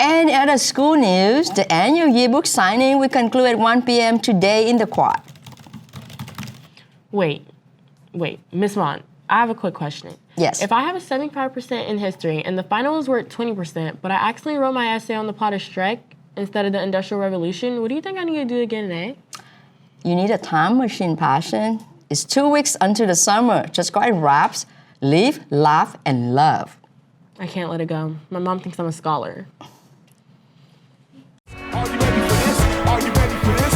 And other school news, the annual yearbook signing will conclude at 1 p.m. today in the quad. Wait, Miss Mon, I have a quick question. Yes. If I have a 75% in history and the finals were at 20%, but I accidentally wrote my essay on the plot of Shrek instead of the Industrial Revolution, what do you think I need to do to get an A? You need a time machine, Passion. It's 2 weeks until the summer. Just write raps, live, laugh, and love. I can't let it go. My mom thinks I'm a scholar. Are you ready for this? Are you ready for this?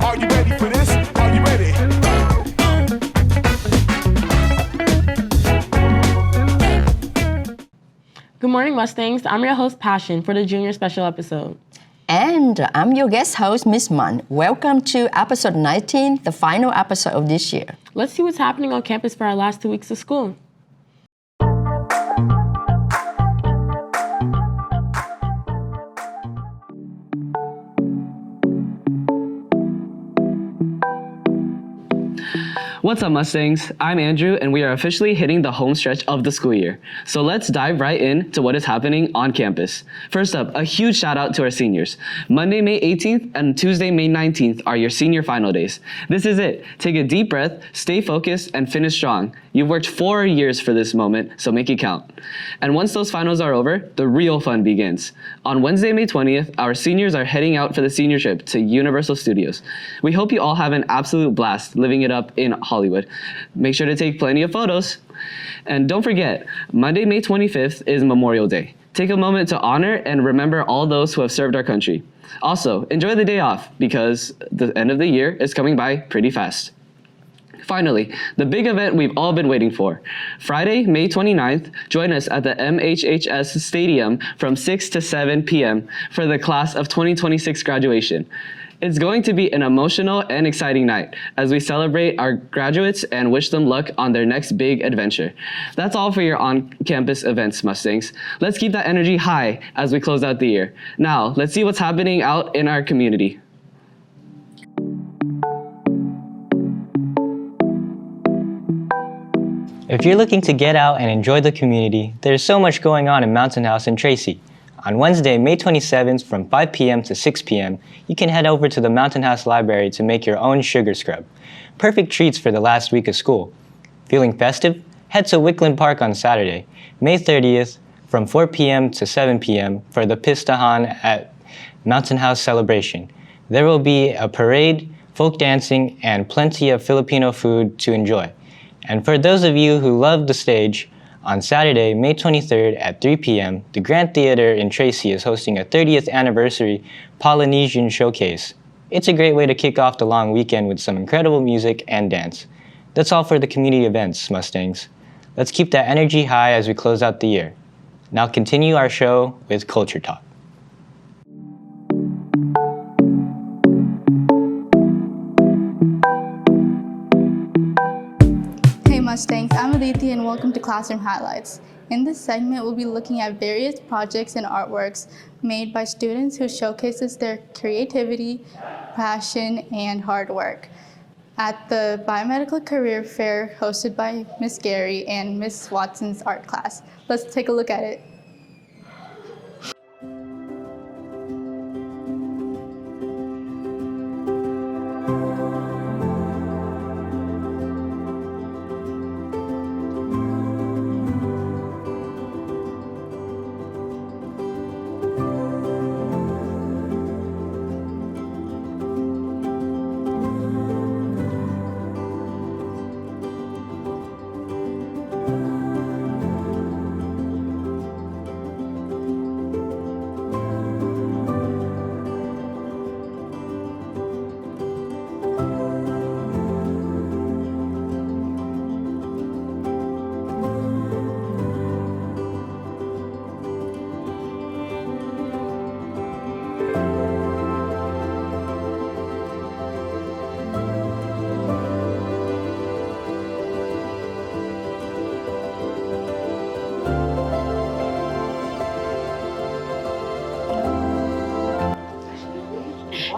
Are you ready for this? Are you ready? Good morning, Mustangs. I'm your host, Passion, for the Junior Special episode. And I'm your guest host, Miss Mun. Welcome to episode 19, the final episode of this year. Let's see what's happening on campus for our last 2 weeks of school. What's up, Mustangs? I'm Andrew, and we are officially hitting the home stretch of the school year. So let's dive right in to what is happening on campus. First up, a huge shout out to our seniors. Monday, May 18th and Tuesday, May 19th are your senior final days. This is it. Take a deep breath, stay focused, and finish strong. You've worked 4 years for this moment, so make it count. And once those finals are over, the real fun begins. On Wednesday, May 20th, our seniors are heading out for the senior trip to Universal Studios. We hope you all have an absolute blast living it up in Hollywood. Make sure to take plenty of photos. And don't forget, Monday, May 25th is Memorial Day. Take a moment to honor and remember all those who have served our country. Also, enjoy the day off because the end of the year is coming by pretty fast. Finally, the big event we've all been waiting for. Friday, May 29th, join us at the MHHS Stadium from 6 to 7 p.m. for the class of 2026 graduation. It's going to be an emotional and exciting night as we celebrate our graduates and wish them luck on their next big adventure. That's all for your on-campus events, Mustangs. Let's keep that energy high as we close out the year. Now, let's see what's happening out in our community. If you're looking to get out and enjoy the community, there's so much going on in Mountain House in Tracy. On Wednesday, May 27th from 5 p.m. to 6 p.m., you can head over to the Mountain House Library to make your own sugar scrub. Perfect treats for the last week of school. Feeling festive? Head to Wickland Park on Saturday, May 30th from 4 p.m. to 7 p.m. for the Pistahan at Mountain House celebration. There will be a parade, folk dancing, and plenty of Filipino food to enjoy. And for those of you who love the stage, on Saturday, May 23rd at 3 p.m., the Grand Theater in Tracy is hosting a 30th anniversary Polynesian showcase. It's a great way to kick off the long weekend with some incredible music and dance. That's all for the community events, Mustangs. Let's keep that energy high as we close out the year. Now continue our show with Culture Talk. Mustangs, I'm Aditi and welcome to Classroom Highlights. In this segment, we'll be looking at various projects and artworks made by students who showcases their creativity, passion, and hard work at the Biomedical Career Fair hosted by Miss Gary and Miss Watson's art class. Let's take a look at it.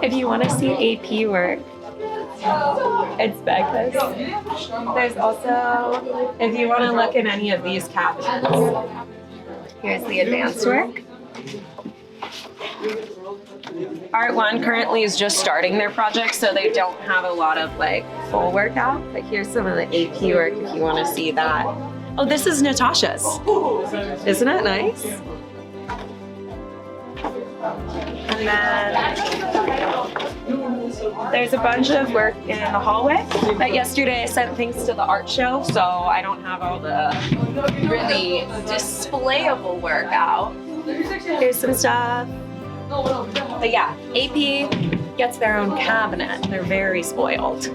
If you want to see AP work, It's breakfast. There's also, if you want to look in any of these cabinets, here's the advanced work. Art 1 currently is just starting their project, so they don't have a lot of like full workout, but here's some of the AP work if you want to see that. Oh, this is Natasha's. Isn't it nice? And then there's a bunch of work in the hallway. But yesterday I sent things to the art show, so I don't have all the really displayable work out. Here's some stuff. But yeah, AP gets their own cabinet. They're very spoiled.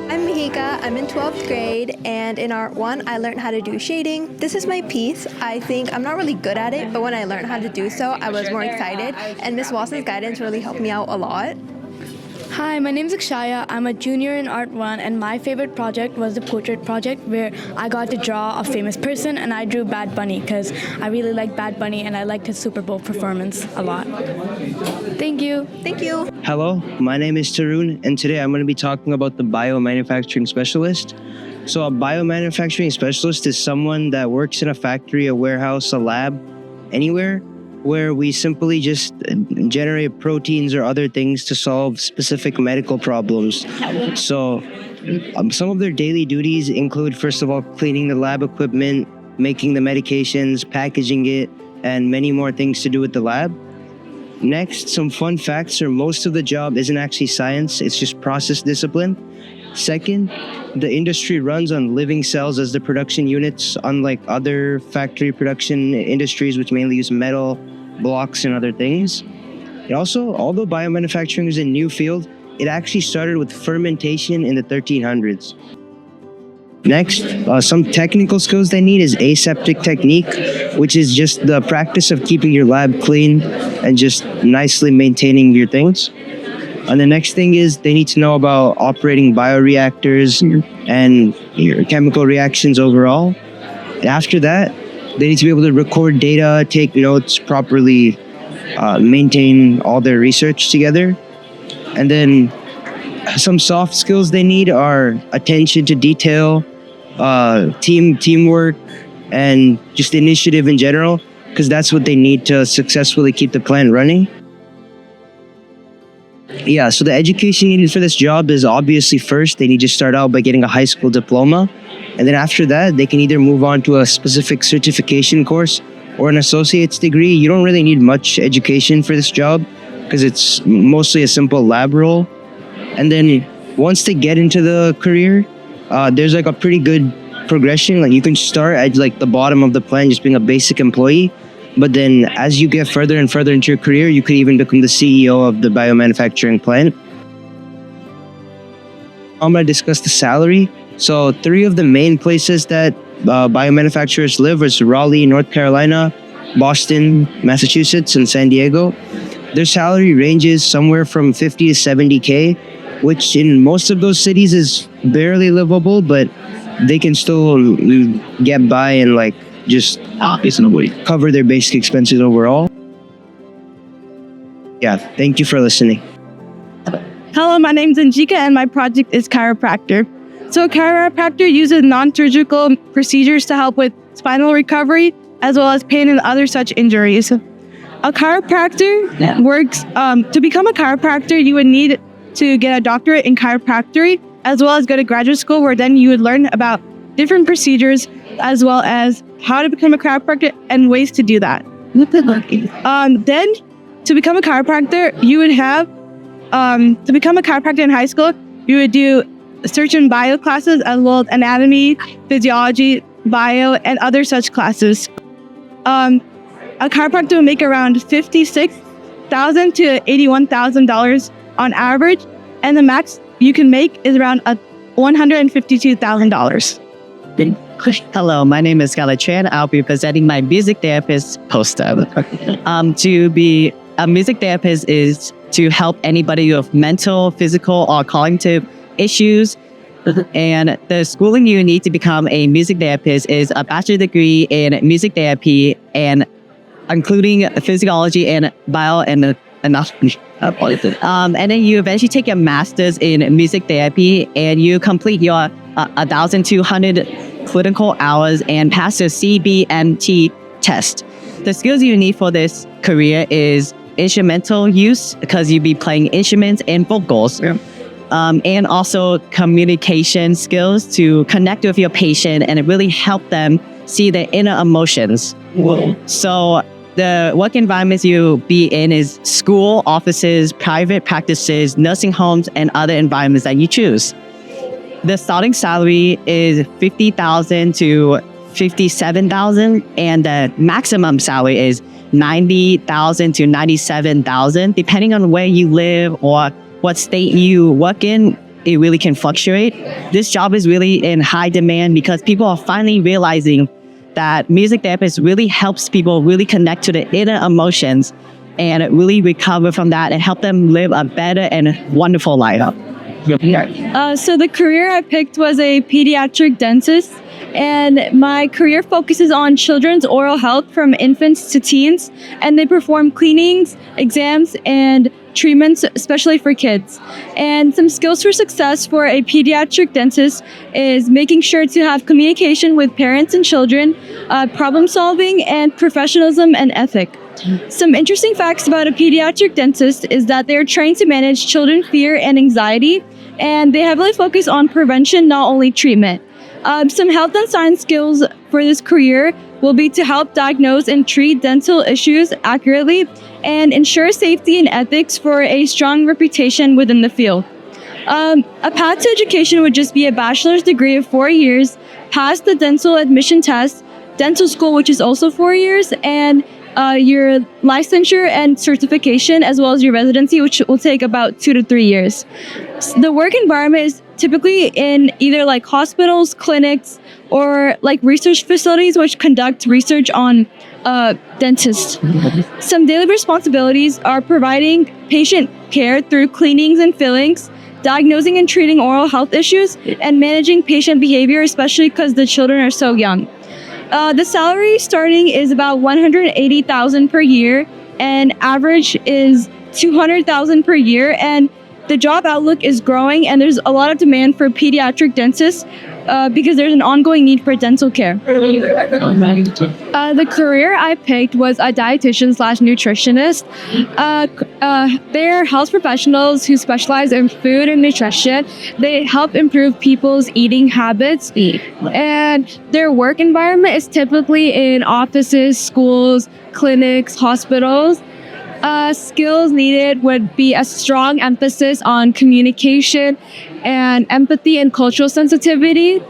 I'm Mihika, I'm in 12th grade, and in Art 1, I learned how to do shading. This is my piece. I think I'm not really good at it, but when I learned how to do so, I was more excited, and Miss Watson's guidance really helped me out a lot. Hi, my name is Akshaya. I'm a junior in Art 1, and my favorite project was the portrait project where I got to draw a famous person, and I drew Bad Bunny because I really like Bad Bunny and I liked his Super Bowl performance a lot. Thank you. Thank you. Hello, my name is Tarun, and today I'm going to be talking about the biomanufacturing specialist. So a biomanufacturing specialist is someone that works in a factory, a warehouse, a lab, anywhere where we simply just generate proteins or other things to solve specific medical problems. So some of their daily duties include, first of all, cleaning the lab equipment, making the medications, packaging it, and many more things to do with the lab. Next, some fun facts are most of the job isn't actually science, it's just process discipline. Second, the industry runs on living cells as the production units, unlike other factory production industries which mainly use metal, blocks, and other things. And also, although biomanufacturing is a new field, it actually started with fermentation in the 1300s. Next, some technical skills they need is aseptic technique, which is just the practice of keeping your lab clean and just nicely maintaining your things. And the next thing is they need to know about operating bioreactors and your chemical reactions overall. After that, they need to be able to record data, take notes, properly maintain all their research together. And then some soft skills they need are attention to detail, teamwork, and just initiative in general, because that's what they need to successfully keep the plant running. Yeah, so the education needed for this job is obviously first, they need to start out by getting a high school diploma. And then after that, they can either move on to a specific certification course or an associate's degree. You don't really need much education for this job because it's mostly a simple lab role. And then once they get into the career, there's like a pretty good progression. Like you can start at like the bottom of the plant, just being a basic employee. But then as you get further and further into your career, you could even become the CEO of the biomanufacturing plant. I'm going to discuss the salary. So 3 of the main places that biomanufacturers live is Raleigh, North Carolina, Boston, Massachusetts, and San Diego. Their salary ranges somewhere from 50 to 70K, which in most of those cities is barely livable, but they can still get by and like just cover their basic expenses overall. Yeah, thank you for listening. Hello, my name's Anjika and my project is chiropractor. So a chiropractor uses non-surgical procedures to help with spinal recovery as well as pain and other such injuries. A chiropractor works, to become a chiropractor, you would need to get a doctorate in chiropractic as well as go to graduate school where then you would learn about different procedures as well as how to become a chiropractor and ways to do that. Then, to become a chiropractor, you would have, to become a chiropractor in high school, you would do surgeon bio classes as well as anatomy, physiology, bio, and other such classes. A chiropractor would make around $56,000 to $81,000 on average, and the max you can make is around $152,000. Hello, my name is Scarlett Chan. I'll be presenting my music therapist poster. To be a music therapist is to help anybody with mental, physical, or cognitive issues. And the schooling you need to become a music therapist is a bachelor's degree in music therapy, and including physiology and bio and anatomy. And then you eventually take your master's in music therapy, and you complete your 1,200 clinical hours and pass the CBMT test. The skills you need for this career is instrumental use, because you'll be playing instruments and vocals. And also communication skills to connect with your patient and really help them see their inner emotions. So the work environments you'll be in is school, offices, private practices, nursing homes, and other environments that you choose. The starting salary is $50,000 to $57,000, and the maximum salary is $90,000 to $97,000, depending on where you live or what state you work in. It really can fluctuate. This job is really in high demand because people are finally realizing that music therapist really helps people really connect to the inner emotions and really recover from that and help them live a better and wonderful life. So the career I picked was a pediatric dentist, and my career focuses on children's oral health from infants to teens, and they perform cleanings, exams, and treatments, especially for kids. And some skills for success for a pediatric dentist is making sure to have communication with parents and children, problem solving, and professionalism and ethic. Some interesting facts about a pediatric dentist is that they're trained to manage children's fear and anxiety, and they heavily focus on prevention, not only treatment. Some health and science skills for this career will be to help diagnose and treat dental issues accurately and ensure safety and ethics for a strong reputation within the field. A path to education would just be a bachelor's degree of 4 years, pass the dental admission test, dental school, which is also 4 years, and your licensure and certification, as well as your residency, which will take about 2 to 3 years. The work environment is typically in either like hospitals, clinics, or like research facilities which conduct research on dentists. Some daily responsibilities are providing patient care through cleanings and fillings, diagnosing and treating oral health issues, and managing patient behavior, especially because the children are so young. The salary starting is about $180,000 per year, and average is $200,000 per year. And the job outlook is growing, and there's a lot of demand for pediatric dentists because there's an ongoing need for dental care. The career I picked was a dietitian/nutritionist. They're health professionals who specialize in food and nutrition. They help improve people's eating habits, and their work environment is typically in offices, schools, clinics, hospitals. Skills needed would be a strong emphasis on communication and empathy and cultural sensitivity.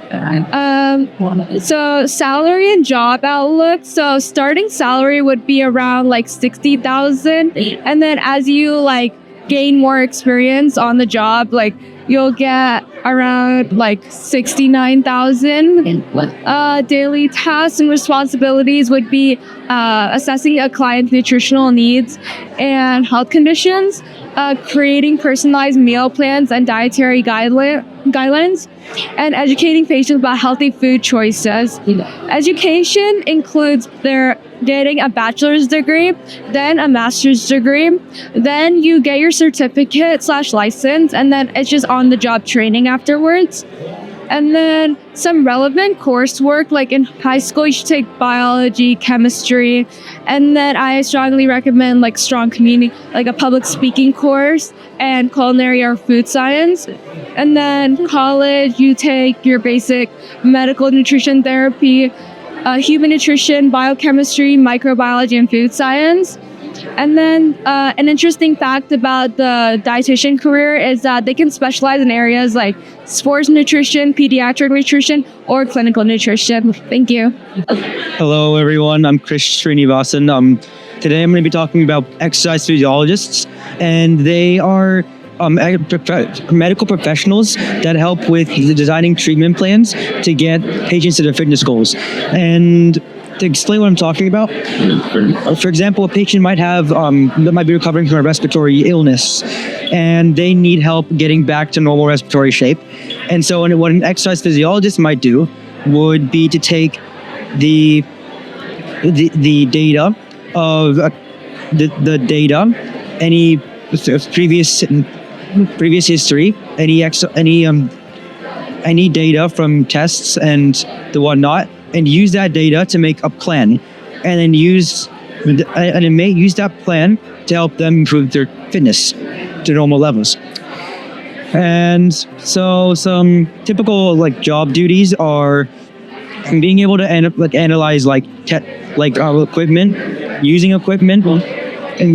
So salary and job outlook. So starting salary would be around like $60,000, and then as you like gain more experience on the job, like you'll get around like $69,000. Daily tasks and responsibilities would be assessing a client's nutritional needs and health conditions, creating personalized meal plans and dietary guidelines, and educating patients about healthy food choices. Education includes their getting a bachelor's degree, then a master's degree, then you get your certificate/license, and then it's just on-the-job training afterwards. And then some relevant coursework, like in high school, you should take biology, chemistry, and then I strongly recommend like strong community, like a public speaking course, and culinary or food science. And then college, you take your basic medical nutrition therapy, human nutrition, biochemistry, microbiology, and food science. And then an interesting fact about the dietitian career is that they can specialize in areas like sports nutrition, pediatric nutrition, or clinical nutrition. Thank you. Hello, everyone. I'm Krish Srinivasan. Today I'm going to be talking about exercise physiologists, and they are medical professionals that help with designing treatment plans to get patients to their fitness goals. And to explain what I'm talking about, for example, a patient might have that might be recovering from a respiratory illness, and they need help getting back to normal respiratory shape. And so, what an exercise physiologist might do would be to take the data of the data, any previous history, any data from tests and the whatnot, and use that data to make a plan, and then use that plan to help them improve their fitness to normal levels. And so some typical job duties are being able to analyze equipment, using equipment, and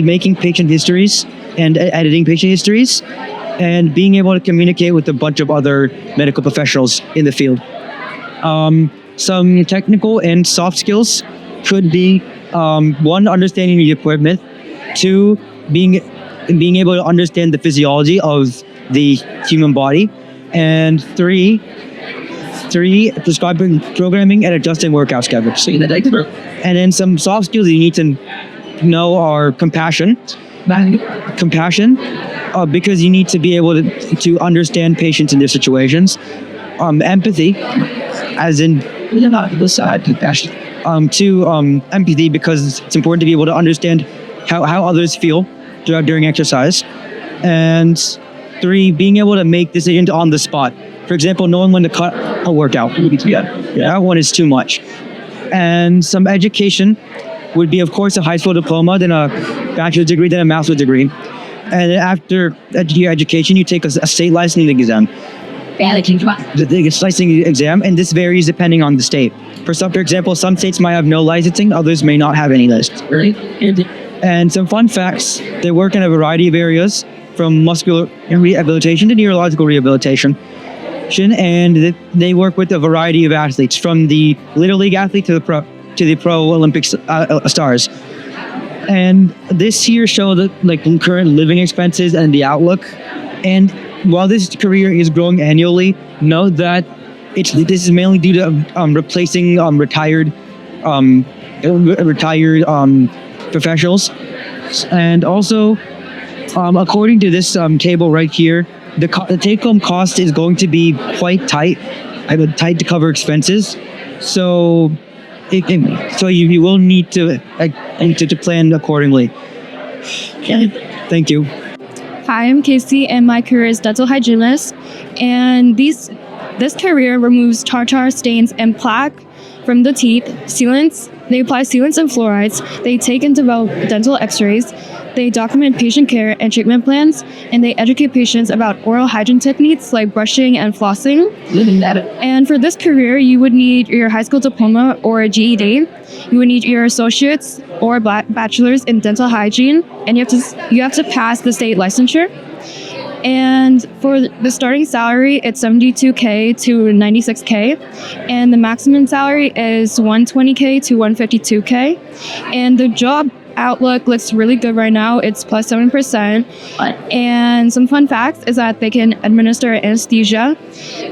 making patient histories and editing patient histories, and being able to communicate with a bunch of other medical professionals in the field. Some technical and soft skills could be one, understanding the equipment, two, being able to understand the physiology of the human body, and three, prescribing, programming, and adjusting workout schedules. And then some soft skills you need to know are compassion, because you need to be able to understand patients in their situations. Empathy, as in empathy, because it's important to be able to understand how others feel during exercise. And three, being able to make decisions on the spot. For example, knowing when to cut a workout. That one is too much. And some education would be, of course, a high school diploma, then a bachelor's degree, then a master's degree. And after your education, you take a state licensing exam. The licensing exam, and this varies depending on the state. For example, some states might have no licensing, others may not have any license. And some fun facts: they work in a variety of areas, from muscular rehabilitation to neurological rehabilitation. And they work with a variety of athletes, from the Little League athlete to the pro Olympic stars. And this here shows the current living expenses and the outlook. And while this career is growing annually, note that this is mainly due to replacing retired professionals. And also, according to this table right here, the take-home cost is going to be quite tight to cover expenses. So you will need to plan accordingly. Thank you. Hi, I'm Casey, and my career is dental hygienist. And this career removes tartar stains and plaque from the teeth, sealants. They apply sealants and fluorides. They take and develop dental x-rays. They document patient care and treatment plans, and they educate patients about oral hygiene techniques like brushing and flossing. And for this career, you would need your high school diploma or a GED. You would need your associates or bachelor's in dental hygiene, and you have to pass the state licensure. And for the starting salary, it's $72K to $96K, and the maximum salary is $120K to $152K. And the job outlook looks really good right now. It's plus 7%. And some fun facts is that they can administer anesthesia.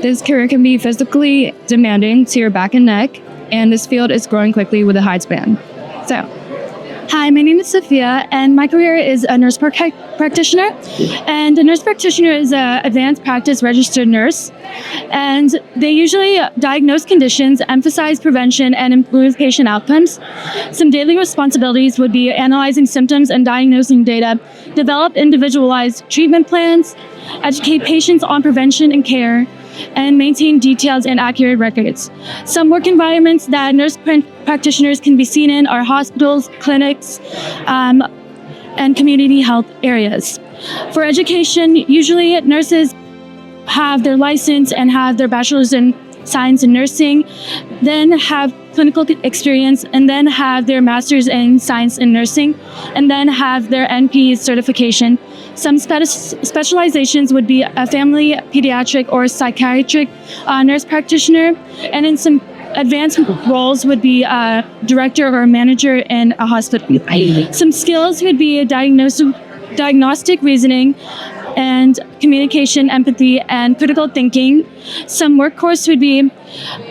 This career can be physically demanding to your back and neck, and this field is growing quickly with a high span. So, hi, my name is Sophia, and my career is a nurse practitioner. And a nurse practitioner is an advanced practice registered nurse. And they usually diagnose conditions, emphasize prevention, and improve patient outcomes. Some daily responsibilities would be analyzing symptoms and diagnosing data, develop individualized treatment plans, educate patients on prevention and care, and maintain detailed and accurate records. Some work environments that nurse practitioners can be seen in are hospitals, clinics, and community health areas. For education, usually nurses have their license and have their bachelor's in science and nursing, then have clinical experience, and then have their master's in science and nursing, and then have their NP certification. Some specializations would be a family pediatric or psychiatric nurse practitioner, and in some advanced roles would be a director or a manager in a hospital. Some skills would be a diagnostic reasoning and communication, empathy, and critical thinking. Some work course would be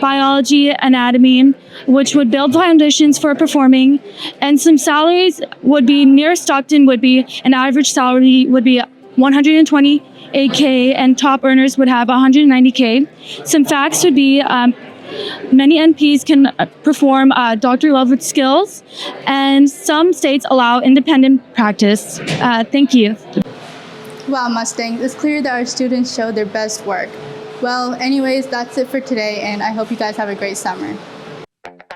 biology, anatomy, which would build foundations for performing. And some salaries would be near Stockton would be an average salary would be 128K, and top earners would have 190K. Some facts would be many NPs can perform doctor level skills, and some states allow independent practice. Thank you. Wow, Mustang, it's clear that our students showed their best work. Well, anyways, that's it for today, and I hope you guys have a great summer.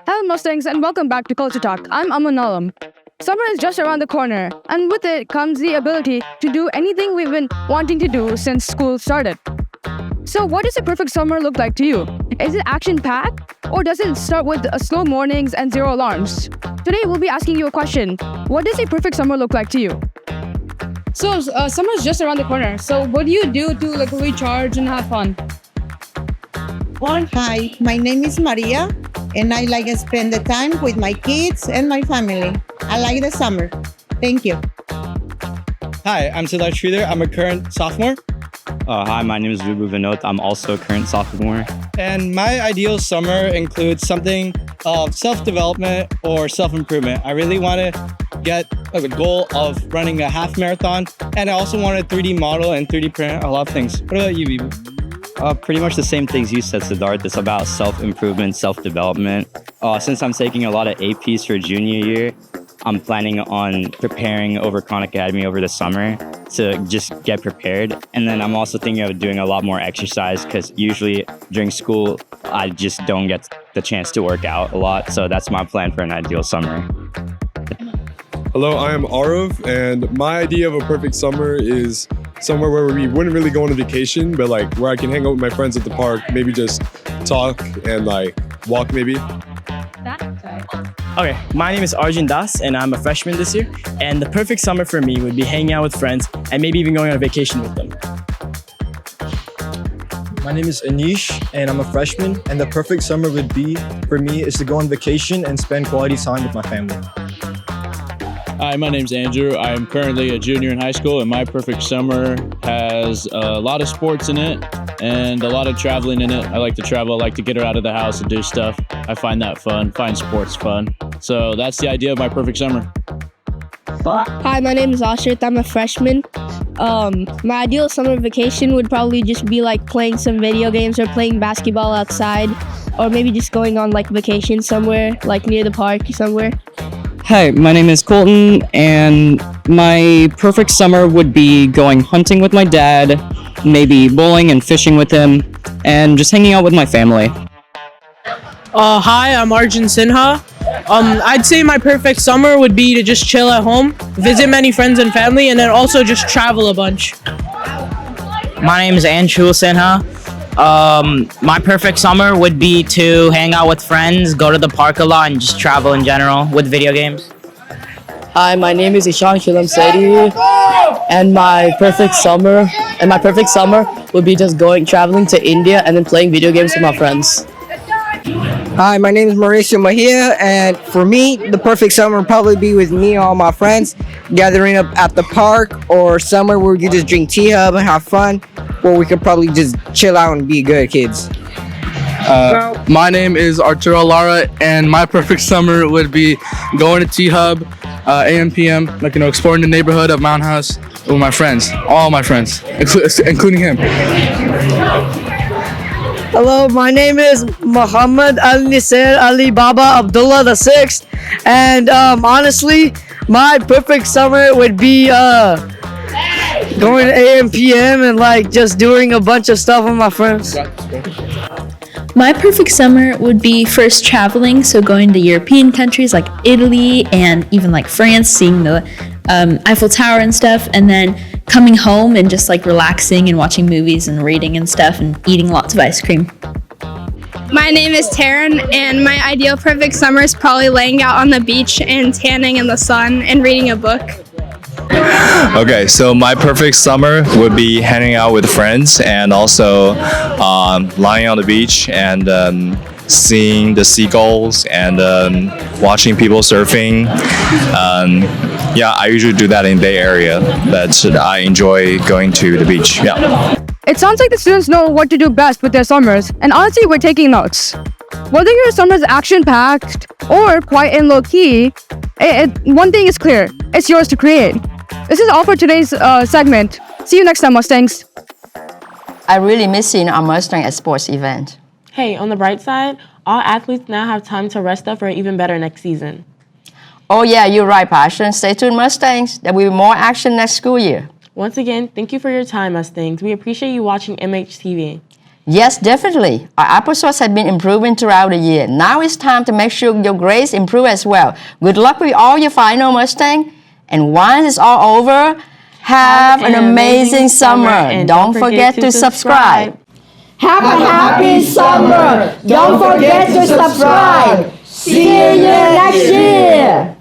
Hello, Mustangs, and welcome back to Culture Talk. I'm Aman Alam. Summer is just around the corner, and with it comes the ability to do anything we've been wanting to do since school started. So what does a perfect summer look like to you? Is it action-packed, or does it start with slow mornings and zero alarms? Today we'll be asking you a question. What does a perfect summer look like to you? So summer is just around the corner. So what do you do to recharge and have fun? Hi, my name is Maria, and I like to spend the time with my kids and my family. I like the summer. Thank you. Hi, I'm Siddharth Sridhar. I'm a current sophomore. Hi, my name is Vibhu Vinod. I'm also a current sophomore. And my ideal summer includes something of self-development or self-improvement. I really want to get the goal of running a half marathon, and I also want to 3D model and 3D print a lot of things. What about you, Vibhu? Pretty much the same things you said, Siddharth. It's about self-improvement, self-development. Since I'm taking a lot of APs for junior year, I'm planning on preparing over Khan Academy over the summer to just get prepared. And then I'm also thinking of doing a lot more exercise because usually during school, I just don't get the chance to work out a lot. So that's my plan for an ideal summer. Hello, I am Arav, and my idea of a perfect summer is somewhere where we wouldn't really go on a vacation, but like where I can hang out with my friends at the park, maybe just talk and like walk maybe. Okay, my name is Arjun Das, and I'm a freshman this year. And the perfect summer for me would be hanging out with friends and maybe even going on a vacation with them. My name is Anish, and I'm a freshman. And the perfect summer would be, for me, is to go on vacation and spend quality time with my family. Hi, my name's Andrew. I'm currently a junior in high school, and my perfect summer has a lot of sports in it and a lot of traveling in it. I like to travel. I like to get her out of the house and do stuff. I find that fun, find sports fun. So that's the idea of my perfect summer. Hi, my name is Ashrit. I'm a freshman. My ideal summer vacation would probably just be like playing some video games or playing basketball outside, or maybe just going on like vacation somewhere, like near the park somewhere. Hi, my name is Colton, and my perfect summer would be going hunting with my dad, maybe bowling and fishing with him, and just hanging out with my family. Hi, I'm Arjun Sinha. I'd say my perfect summer would be to just chill at home, visit many friends and family, and then also just travel a bunch. My name is Anshul Sinha. My perfect summer would be to hang out with friends, go to the park a lot, and just travel in general with video games. Hi, my name is Ishan Shulam Saidi, and my perfect summer would be just traveling to India and then playing video games with my friends. Hi, my name is Mauricio Mejia, and for me, the perfect summer would probably be with me and all my friends, gathering up at the park or somewhere where we could just drink tea hub and have fun, where we could probably just chill out and be good kids. My name is Arturo Lara, and my perfect summer would be going to T-Hub, AM, PM, exploring the neighborhood of Mount House with my friends, all my friends, including him. Hello, my name is Muhammad Al Nisir Ali Baba Abdullah VI, and honestly, my perfect summer would be going to AM, PM, and like just doing a bunch of stuff with my friends. My perfect summer would be first traveling, so going to European countries like Italy and even like France, seeing the Eiffel Tower and stuff, and then coming home and just like relaxing and watching movies and reading and stuff and eating lots of ice cream. My name is Taryn, and my ideal perfect summer is probably laying out on the beach and tanning in the sun and reading a book. Okay, so my perfect summer would be hanging out with friends and also lying on the beach and seeing the seagulls and watching people surfing. Yeah, I usually do that in Bay Area, but I enjoy going to the beach. Yeah. It sounds like the students know what to do best with their summers, and honestly, we're taking notes. Whether your summer is action-packed or quiet and low-key, one thing is clear: it's yours to create. This is all for today's segment. See you next time, Mustangs. I really miss seeing our Mustang at sports event. Hey, on the bright side, all athletes now have time to rest up for even better next season. Oh yeah, you're right, Passion. Stay tuned, Mustangs. There will be more action next school year. Once again, thank you for your time, Mustangs. We appreciate you watching MHTV. Yes, definitely. Our episodes have been improving throughout the year. Now it's time to make sure your grades improve as well. Good luck with all your final, Mustang. And once it's all over, have an amazing summer. And don't forget to subscribe. Have a happy summer. Don't forget to subscribe. See you next year.